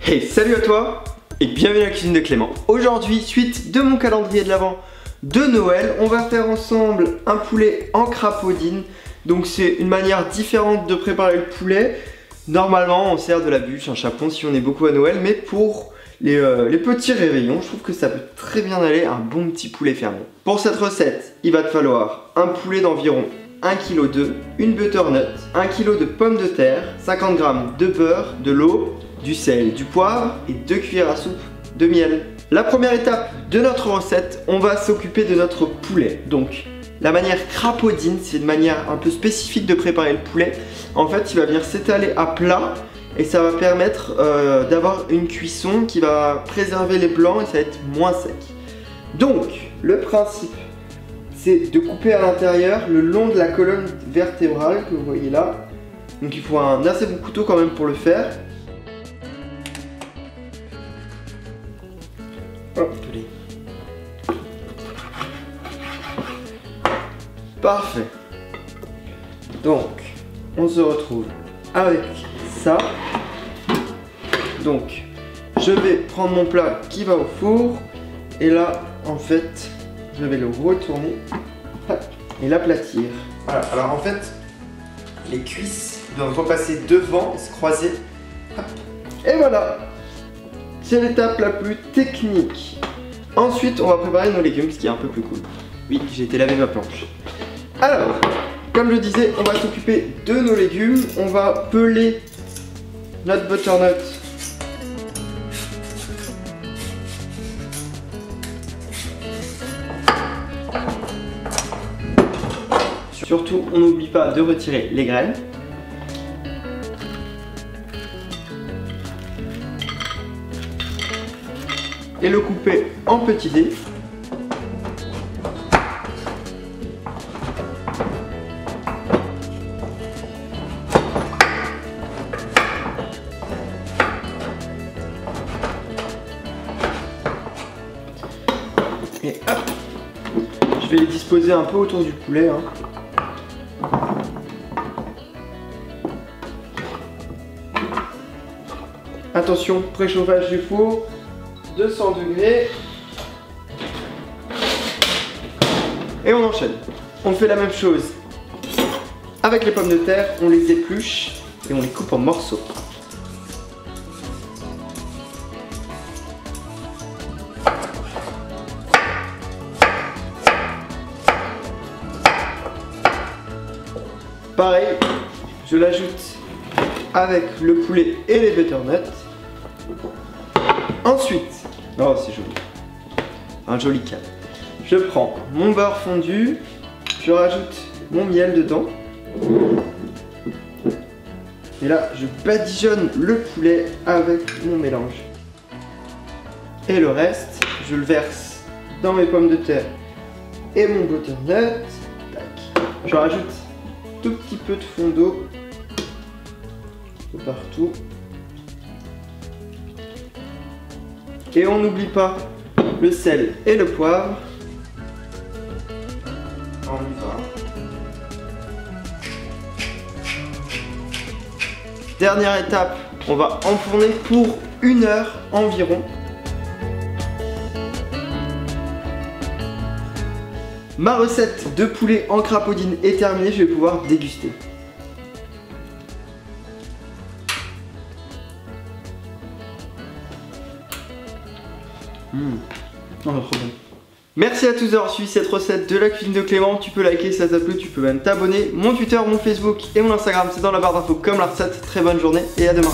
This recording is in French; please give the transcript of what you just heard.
Hey, salut à toi et bienvenue à la cuisine de Clément. Aujourd'hui, suite de mon calendrier de l'Avent de Noël, on va faire ensemble un poulet en crapaudine. Donc c'est une manière différente de préparer le poulet. Normalement, on sert de la bûche, un chapon si on est beaucoup à Noël, mais pour les petits réveillons, je trouve que ça peut très bien aller un bon petit poulet fermier. Pour cette recette, il va te falloir un poulet d'environ 1,2 kg, une butternut, 1 kg de pommes de terre, 50 g de beurre, de l'eau, du sel, du poivre et 2 cuillères à soupe de miel. La première étape de notre recette, on va s'occuper de notre poulet. Donc la manière crapaudine, c'est une manière un peu spécifique de préparer le poulet. En fait, il va venir s'étaler à plat et ça va permettre d'avoir une cuisson qui va préserver les blancs et ça va être moins sec. Donc le principe, c'est de couper à l'intérieur le long de la colonne vertébrale que vous voyez là. Donc il faut un assez bon couteau quand même pour le faire. Hop. Parfait. Donc on se retrouve avec ça. Donc je vais prendre mon plat qui va au four et là en fait je vais le retourner et l'aplatir. Voilà, alors en fait les cuisses doivent repasser devant et se croiser. Et voilà, c'est l'étape la plus technique. Ensuite on va préparer nos légumes, ce qui est un peu plus cool. Oui, j'ai été laver ma planche. Alors, comme je disais, on va s'occuper de nos légumes. On va peler notre butternut. Surtout, on n'oublie pas de retirer les graines. Et le couper en petits dés. Et hop, je vais les disposer un peu autour du poulet. Attention, préchauffage du four, 200 degrés. Et on enchaîne. On fait la même chose avec les pommes de terre, on les épluche et on les coupe en morceaux. Pareil, je l'ajoute avec le poulet et les butternuts. Ensuite, oh c'est joli, un joli cadre. Je prends mon beurre fondu, je rajoute mon miel dedans. Et là, je badigeonne le poulet avec mon mélange. Et le reste, je le verse dans mes pommes de terre et mon butternut. Tac. Je rajoute tout petit peu de fond d'eau partout. Et on n'oublie pas le sel et le poivre. On y va. Dernière étape, on va enfourner pour 1 heure environ. Ma recette de poulet en crapaudine est terminée, je vais pouvoir déguster. Oh, trop bon. Merci à tous d'avoir suivi cette recette de la cuisine de Clément. Tu peux liker si ça t'a plu, tu peux même t'abonner. Mon Twitter, mon Facebook et mon Instagram, c'est dans la barre d'infos comme la recette. Très bonne journée et à demain.